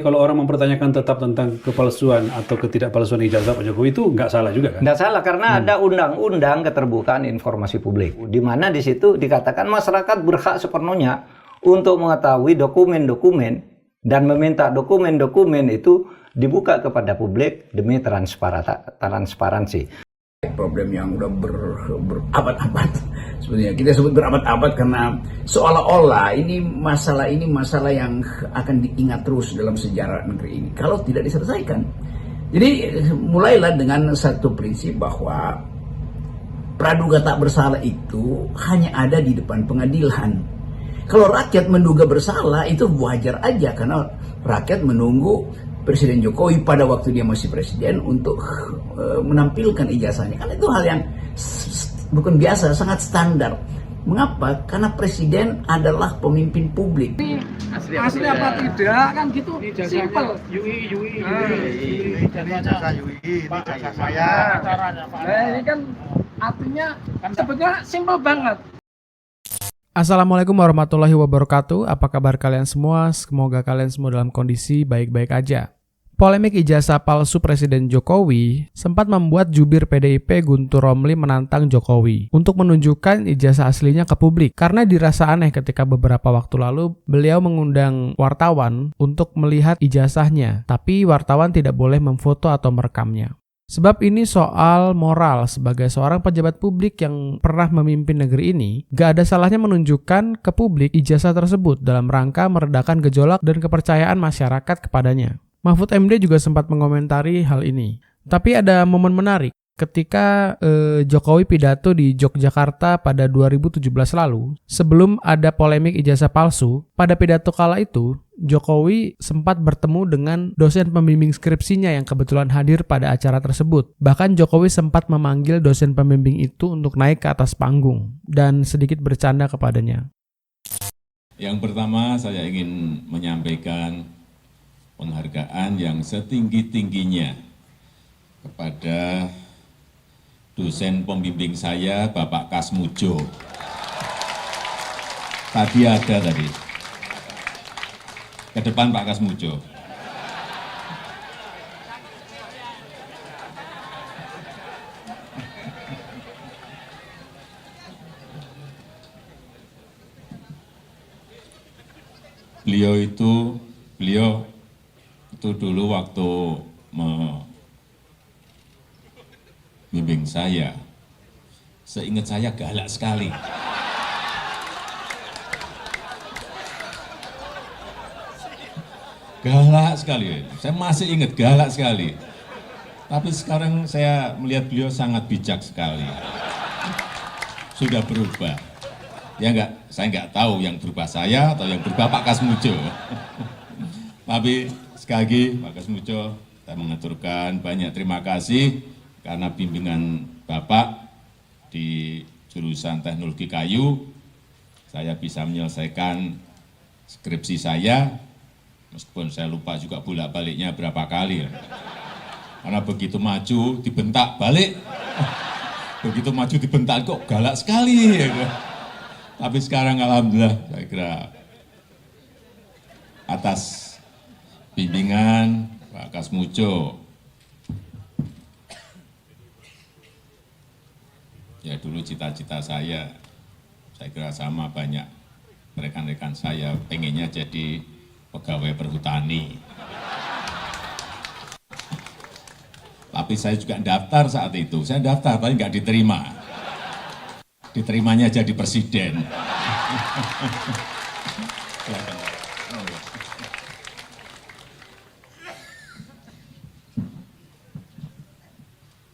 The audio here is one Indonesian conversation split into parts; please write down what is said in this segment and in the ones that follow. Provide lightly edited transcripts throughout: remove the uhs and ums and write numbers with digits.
Kalau orang mempertanyakan tetap tentang kepalsuan atau ketidakpalsuan ijazah Pak Jokowi itu nggak salah juga kan? Nggak salah karena ada undang-undang keterbukaan informasi publik, di mana di situ dikatakan masyarakat berhak sepenuhnya untuk mengetahui dokumen-dokumen dan meminta dokumen-dokumen itu dibuka kepada publik demi transparansi. Problem yang udah berabad-abad, sebenarnya kita sebut berabad-abad karena seolah-olah ini masalah yang akan diingat terus dalam sejarah negeri ini kalau tidak diselesaikan. Jadi mulailah dengan satu prinsip bahwa praduga tak bersalah itu hanya ada di depan pengadilan. Kalau rakyat menduga bersalah itu wajar aja karena rakyat menunggu Presiden Jokowi pada waktu dia masih presiden untuk menampilkan ijazahnya. Kan itu hal yang bukan biasa, sangat standar. Mengapa? Karena presiden adalah pemimpin publik. Asli apa tidak kan gitu, simpel. Ini jasa Yui, ini jasa saya. Nah, ini kan artinya sebetulnya simpel banget. Assalamualaikum warahmatullahi wabarakatuh. Apa kabar kalian semua? Semoga kalian semua dalam kondisi baik-baik aja. Polemik ijazah palsu Presiden Jokowi sempat membuat jubir PDIP Guntur Romli menantang Jokowi untuk menunjukkan ijazah aslinya ke publik karena dirasa aneh ketika beberapa waktu lalu beliau mengundang wartawan untuk melihat ijazahnya, tapi wartawan tidak boleh memfoto atau merekamnya. Sebab ini soal moral sebagai seorang pejabat publik yang pernah memimpin negeri ini, gak ada salahnya menunjukkan ke publik ijazah tersebut dalam rangka meredakan gejolak dan kepercayaan masyarakat kepadanya. Mahfud MD juga sempat mengomentari hal ini. Tapi ada momen menarik ketika Jokowi pidato di Yogyakarta pada 2017 lalu, sebelum ada polemik ijazah palsu. Pada pidato kala itu, Jokowi sempat bertemu dengan dosen pembimbing skripsinya yang kebetulan hadir pada acara tersebut. Bahkan Jokowi sempat memanggil dosen pembimbing itu untuk naik ke atas panggung dan sedikit bercanda kepadanya. Yang pertama saya ingin menyampaikan penghargaan yang setinggi-tingginya kepada dosen pembimbing saya, Bapak Kasmujo. Tadi ada tadi. Ke depan Pak Kasmujo. Beliau itu dulu waktu membimbing saya, seingat saya galak sekali. Galak sekali, saya masih ingat galak sekali. Tapi sekarang saya melihat beliau sangat bijak sekali. Sudah berubah. Ya enggak, saya enggak tahu yang berubah saya atau yang berubah Pak Kasmujo. Tapi sekali lagi Pak Kasmujo, saya mengaturkan banyak terima kasih karena bimbingan Bapak di jurusan teknologi kayu, saya bisa menyelesaikan skripsi saya, meskipun saya lupa juga bolak-baliknya berapa kali. Karena begitu maju dibentak balik, begitu maju dibentak kok galak sekali. Tapi sekarang alhamdulillah saya kira atas bimbingan Pak Kasmujo, ya dulu cita-cita saya kira sama banyak rekan-rekan saya pengennya jadi pegawai perhutani. Tapi saya juga daftar saat itu, saya daftar tapi nggak diterima. Diterimanya jadi presiden.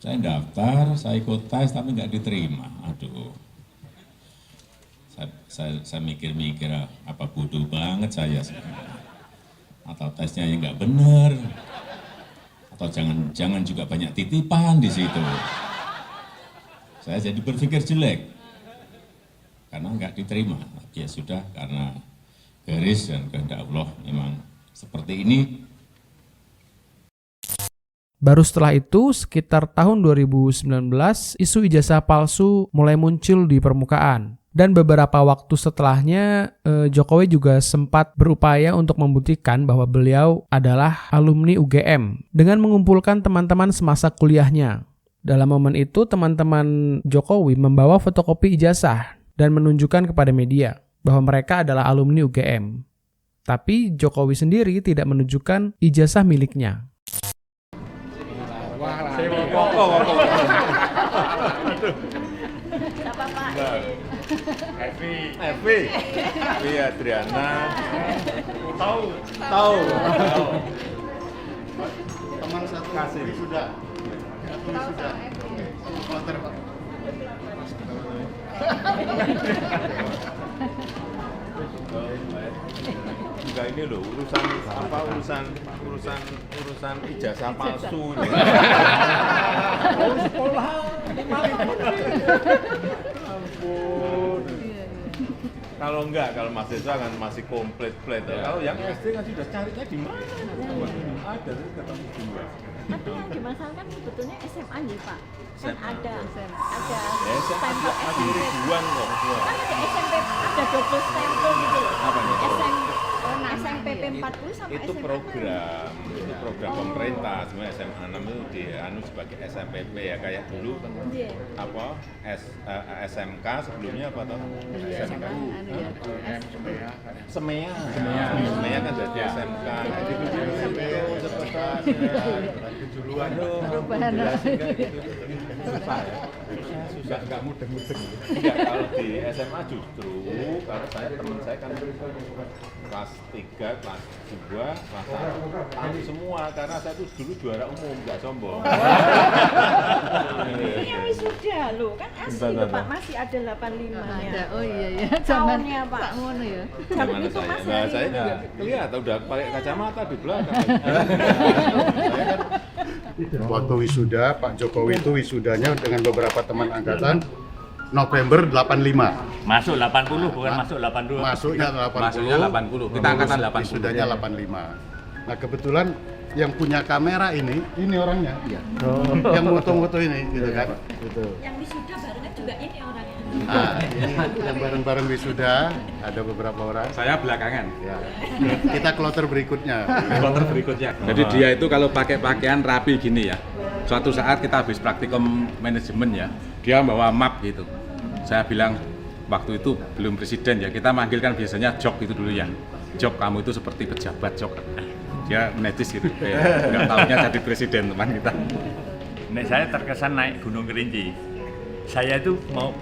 Saya daftar, saya ikut tes tapi nggak diterima. Aduh, saya mikir-mikir apa bodoh banget saya sebenarnya. Atau tesnya yang nggak benar, atau jangan juga banyak titipan di situ. Saya jadi berpikir jelek karena nggak diterima. Ya sudah, karena garis dan kehendak Allah memang seperti ini. Baru setelah itu, sekitar tahun 2019, isu ijazah palsu mulai muncul di permukaan. Dan beberapa waktu setelahnya, Jokowi juga sempat berupaya untuk membuktikan bahwa beliau adalah alumni UGM dengan mengumpulkan teman-teman semasa kuliahnya. Dalam momen itu, teman-teman Jokowi membawa fotokopi ijazah dan menunjukkan kepada media bahwa mereka adalah alumni UGM. Tapi Jokowi sendiri tidak menunjukkan ijazah miliknya. Evi Adriana tahu Teman satu kasih sudah. Kloter Pak. enggak ini loh urusan ijazah palsu ini. Sekolah ampun. Kalau mahasiswa kan masih komplit. Kalau yang SD kan sudah carinya di mana? Ada ketemu dua. Tapi yang dimasalahkan sebetulnya SMA nih Pak. Kan ada Ya, stempel masih SMP. ribuan kok. Kan ada SMP, ada double stempel gitu loh. Apa ini? SMPP 40 sama Itu SMA. program pemerintah. Sebenarnya SMA 6 itu dianu sebagai SMPP ya, kayak dulu Iya. SMK sebelumnya apa toh? SMK. Semea. Semea kan jadi SMK. Nah, itu Kejuluan. Perubahan. susah ya. Susah, nggak mudeng-mudeng. Enggak, kalau di SMA justru kalau teman saya kan kelas 3, kelas 2, kelas 1 tahu semua karena saya tuh dulu juara umum, nggak sombong. Ini yang wisuda loh, kan asli loh Pak, masih ada 85-nya. Ada, oh iya. Tahunnya Pak. Tak ngono ya. Zaman Gimana itu saya? masih Nah, ada saya 5. juga kelihatan udah pakai kacamata di belakang. Waktu wisuda, Pak Jokowi itu wisudanya dengan beberapa teman angkatan November 85. Masuk 80 bukan masuk 82. Masuknya 80. Masuknya 80. Kita angkatan 80. Wisudanya 85. Nah, kebetulan yang punya kamera ini orangnya. Iya. Yang foto-foto ini gitu kan. Gitu. Yang wisuda barengan juga ini orangnya. Nah, ini yang bareng-bareng wisuda ada beberapa orang. Saya belakangan. Ya. Kita kloter berikutnya. Kloter berikutnya. Jadi dia itu kalau pakai pakaian rapi gini ya. Suatu saat kita habis praktikum manajemen ya, dia bawa map gitu. Saya bilang waktu itu belum presiden ya, kita manggilkan biasanya Jok itu dulu ya. Jok, kamu itu seperti pejabat Jok. Dia netis gitu, nggak tahunya jadi presiden teman kita. Nek saya terkesan naik Gunung Kerinci. Saya itu mau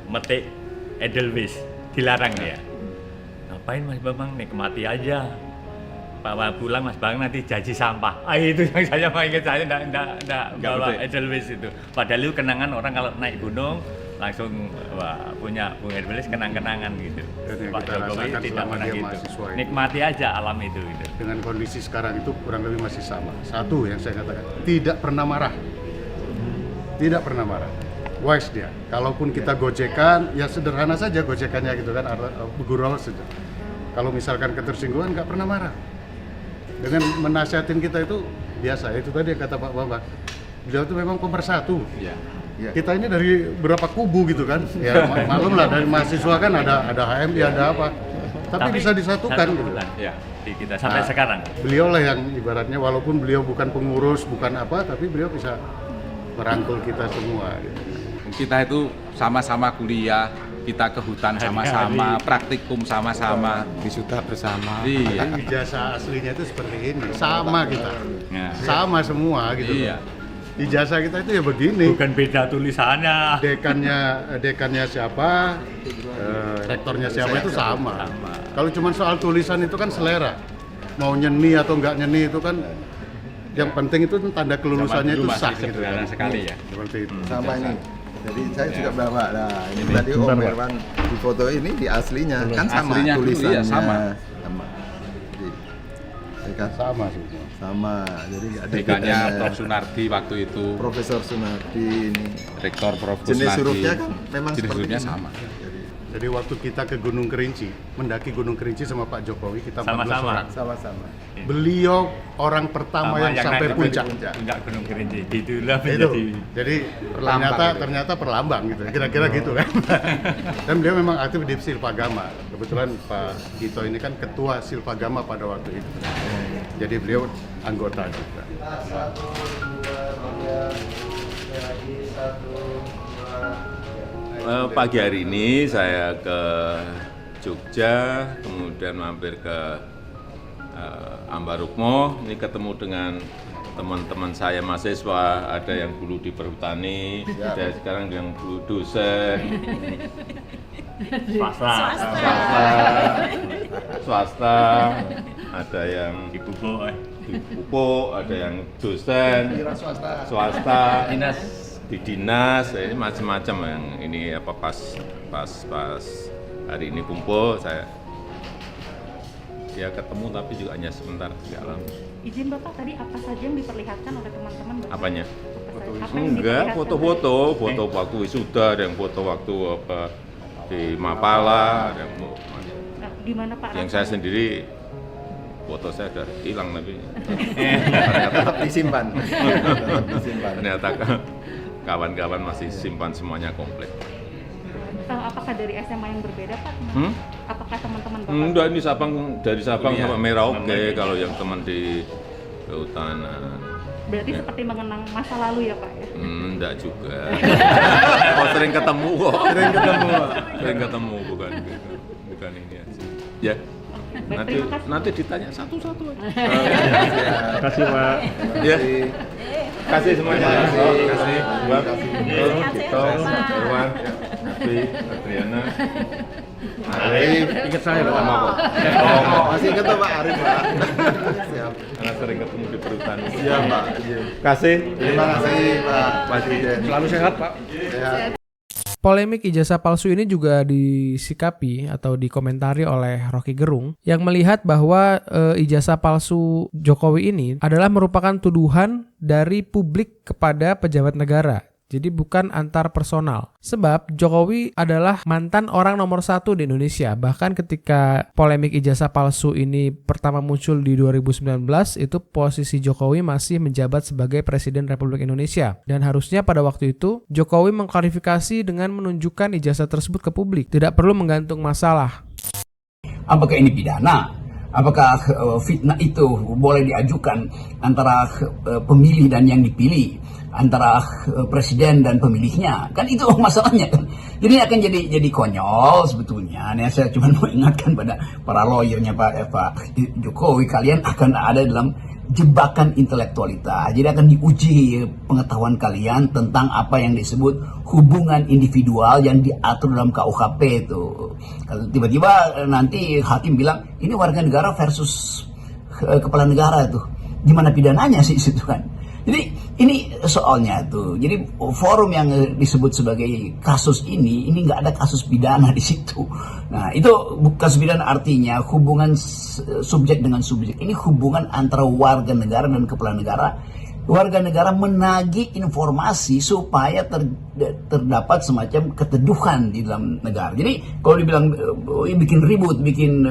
metik Edelweiss, dilarang dia. Ngapain Mas Bambang, nikmati aja. Pak pulang Mas Bambang nanti jaji sampah. Itu yang saya mau ingat, saya enggak bawa Edelweiss itu. Padahal itu kenangan orang kalau naik gunung langsung punya Bung Edelweiss kenang-kenangan gitu. Pak Jokowi tidak pernah gitu. Nikmati aja alam itu gitu. Dengan kondisi sekarang itu kurang lebih masih sama. Satu yang saya katakan, tidak pernah marah. Tidak pernah marah. Wise dia. Kalaupun kita gojekan, ya sederhana saja gojekannya gitu kan, bergurau saja. Kalau misalkan ketersinggungan nggak pernah marah. Dengan menasihatin kita itu biasa. Itu tadi yang kata Pak Bambang. Beliau itu memang pemersatu. Ya. Kita ini dari berapa kubu gitu kan. Ya maklum lah, dari mahasiswa kan ada HMI, ada apa. Tapi bisa disatukan gitu. Ya, di kita sampai sekarang. Beliau lah yang ibaratnya walaupun beliau bukan pengurus, bukan apa, tapi beliau bisa merangkul kita semua gitu. Kita itu sama-sama kuliah, kita ke hutan sama-sama, praktikum sama-sama, wisuda bersama. Iya. Ijazah aslinya itu seperti ini, sama kita, Ya. sama semua gitu. Iya. Ijazah kita itu ya begini. Bukan beda tulisannya. Dekannya siapa, rektornya siapa itu sama. Kalau cuma soal tulisan itu kan selera. Mau nyeni atau enggak nyeni itu kan yang penting itu tanda kelulusannya itu sah gitu kan. Sekali ya. Seperti itu. Sama ini. Jadi saya juga bawa. Nah, ini tadi Om Irwan di foto ini di aslinya kan sama Aslinya dulu, tulisannya. iya, sama. Jadi, kan sama sih. sama. Jadi nggak ada Dekannya bedanya. Prof. Sunardi waktu itu. Profesor Sunardi ini. Rektor Prof. Jenis Sunardi. hurufnya kan memang jenis seperti hurufnya ini. sama. Jadi Jadi waktu kita ke Gunung Kerinci, mendaki Gunung Kerinci sama Pak Jokowi, kita 14 orang. Sama-sama. Beliau orang pertama yang sampai puncak. Enggak Gunung Kerinci, itulah Itu. menjadi Jadi ternyata perlambang gitu, kira-kira gitu kan. Dan beliau memang aktif di Silpagama. Kebetulan Pak Gito ini kan ketua Silpagama pada waktu itu. Jadi beliau anggota juga. Pagi hari ini saya ke Jogja, kemudian mampir ke Ambarukmo. Ini ketemu dengan teman-teman saya mahasiswa, ada yang dulu di perhutani, ada sekarang yang dulu dosen, swasta, ada yang di pupuk, ada yang dosen, swasta, di dinas, ini macam-macam yang ini apa pas hari ini kumpul saya ya ketemu tapi juga hanya sebentar, tidak lama. Izin Bapak, tadi apa saja yang diperlihatkan oleh teman-teman Bapak? Apanya? Apa yang Enggak, diperlihatkan? foto waktu wisuda, ada yang foto waktu apa di Mapala, ada yang Nah, di mana Pak? yang saya sendiri foto saya sudah hilang tapi Tetap disimpan. ternyata kawan-kawan masih simpan semuanya komplit. Apakah dari SMA yang berbeda Pak? Apakah teman-teman Bapak? Enggak, ini dari Sabang sampai Merauke kalau yang teman di kehutanan. Berarti seperti mengenang masa lalu ya Pak ya? Enggak juga. Oh, sering ketemu kok. Sering ketemu bukan ini aja. Ya. Nanti ditanya satu-satu aja. Terima kasih Pak. Ya. Kasih semuanya. Kasih. Buat Gito, Irwan, Nabi, Adriana, Arif. Ingat saya Pak. Masih ingat Pak Arif, Pak. Siap. Karena sering ketemu di perhutani. Siap, Pak. Kasih. Terima kasih, Pak Presiden. Selalu sehat Pak. Sehat. Polemik ijazah palsu ini juga disikapi atau dikomentari oleh Rocky Gerung yang melihat bahwa ijazah palsu Jokowi ini adalah merupakan tuduhan dari publik kepada pejabat negara. Jadi bukan antar personal. Sebab Jokowi adalah mantan orang nomor 1 di Indonesia. Bahkan ketika polemik ijazah palsu ini pertama muncul di 2019, itu posisi Jokowi masih menjabat sebagai Presiden Republik Indonesia. Dan harusnya pada waktu itu, Jokowi mengklarifikasi dengan menunjukkan ijazah tersebut ke publik. Tidak perlu menggantung masalah. Apakah ini pidana? Apakah fitnah itu boleh diajukan antara pemilih dan yang dipilih, antara presiden dan pemilihnya? Kan itu masalahnya kan. Jadi akan jadi konyol sebetulnya. Nah, saya cuma mau ingatkan pada para lawyernya Pak Jokowi, kalian akan ada dalam jebakan intelektualitas. Jadi akan diuji pengetahuan kalian tentang apa yang disebut hubungan individual yang diatur dalam KUHP itu. Kalau tiba-tiba nanti hakim bilang ini warga negara versus kepala negara itu, gimana pidananya sih situ kan? Jadi ini soalnya tuh. Jadi forum yang disebut sebagai kasus ini nggak ada kasus pidana di situ. Nah itu kasus pidana artinya hubungan subjek dengan subjek. Ini hubungan antara warga negara dan kepala negara. Warga negara menagih informasi supaya terdapat semacam keteduhan di dalam negara. Jadi kalau dibilang bikin ribut, bikin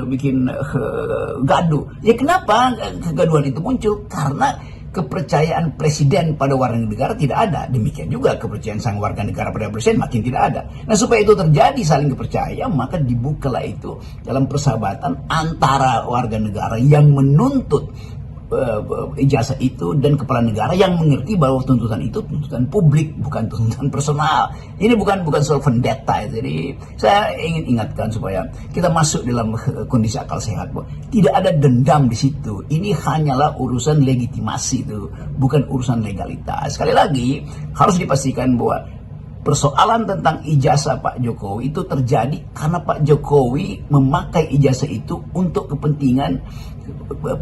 gaduh, ya kenapa kegaduhan itu muncul? Karena kepercayaan presiden pada warga negara tidak ada. Demikian juga kepercayaan sang warga negara pada presiden makin tidak ada. Nah supaya itu terjadi saling kepercayaan, maka dibukalah itu dalam persahabatan antara warga negara yang menuntut ijazah itu dan kepala negara yang mengerti bahwa tuntutan itu tuntutan publik, bukan tuntutan personal. Ini bukan soal vendetta. Jadi saya ingin ingatkan supaya kita masuk dalam kondisi akal sehat, bahwa tidak ada dendam di situ. Ini hanyalah urusan legitimasi itu, bukan urusan legalitas. Sekali lagi harus dipastikan bahwa persoalan tentang ijazah Pak Jokowi itu terjadi karena Pak Jokowi memakai ijazah itu untuk kepentingan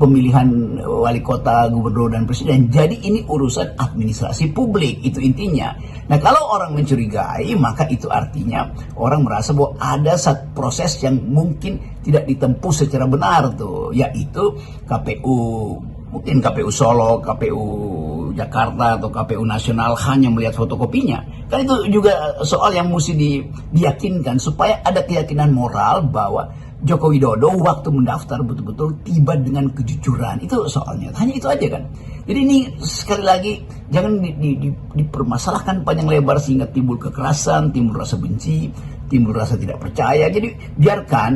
pemilihan wali kota, gubernur, dan presiden. Jadi ini urusan administrasi publik, itu intinya. Nah kalau orang mencurigai, maka itu artinya orang merasa bahwa ada satu proses yang mungkin tidak ditempuh secara benar tuh, yaitu KPU, mungkin KPU Solo, KPU Jakarta atau KPU Nasional hanya melihat fotokopinya. Kan itu juga soal yang mesti diyakinkan supaya ada keyakinan moral bahwa Joko Widodo waktu mendaftar betul-betul tiba dengan kejujuran. Itu soalnya. Hanya itu aja kan. Jadi ini sekali lagi jangan dipermasalahkan panjang lebar sehingga timbul kekerasan, timbul rasa benci, timbul rasa tidak percaya. Jadi biarkan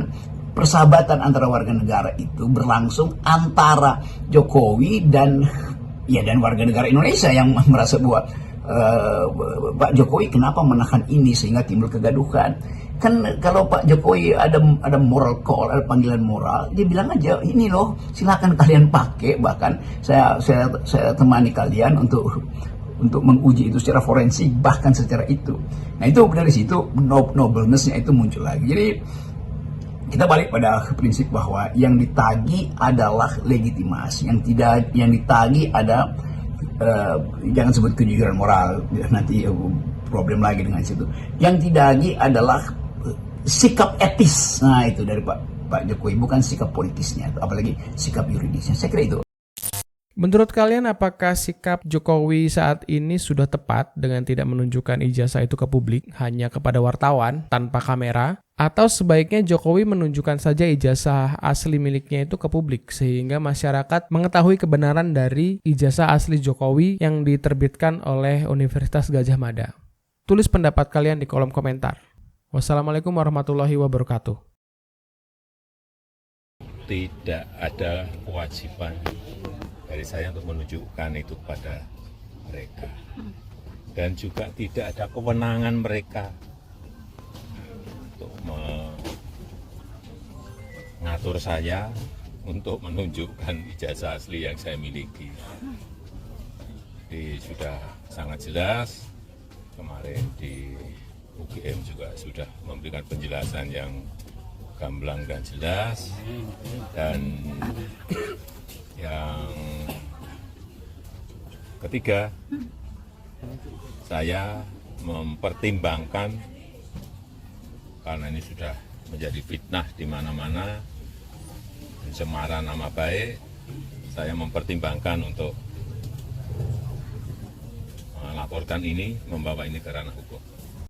persahabatan antara warga negara itu berlangsung antara Jokowi dan warga negara Indonesia yang merasa bahwa Pak Jokowi kenapa menahan ini sehingga timbul kegaduhan. Kan kalau Pak Jokowi ada moral call, ada panggilan moral, dia bilang aja ini loh, silakan kalian pakai, bahkan saya temani kalian untuk menguji itu secara forensik, bahkan secara itu. Nah itu dari situ nobleness-nya itu muncul lagi. Jadi kita balik pada prinsip bahwa yang ditagi adalah legitimasi, yang ditagi ada jangan sebut kejujuran moral, nanti problem lagi dengan situ. Yang ditagi adalah sikap etis. Nah itu dari Pak Jokowi, bukan sikap politisnya, apalagi sikap yuridisnya. Saya kira itu. Menurut kalian apakah sikap Jokowi saat ini sudah tepat dengan tidak menunjukkan ijazah itu ke publik, hanya kepada wartawan tanpa kamera? Atau sebaiknya Jokowi menunjukkan saja ijazah asli miliknya itu ke publik sehingga masyarakat mengetahui kebenaran dari ijazah asli Jokowi yang diterbitkan oleh Universitas Gadjah Mada? Tulis pendapat kalian di kolom komentar. Wassalamualaikum warahmatullahi wabarakatuh. Tidak ada kewajiban dari saya untuk menunjukkan itu kepada mereka. Dan juga tidak ada kewenangan mereka untuk mengatur saya untuk menunjukkan ijazah asli yang saya miliki. Jadi sudah sangat jelas, kemarin di UGM juga sudah memberikan penjelasan yang gamblang dan jelas, dan yang ketiga, saya mempertimbangkan karena ini sudah menjadi fitnah di mana-mana, pencemaran nama baik, saya mempertimbangkan untuk melaporkan ini, membawa ini ke ranah hukum.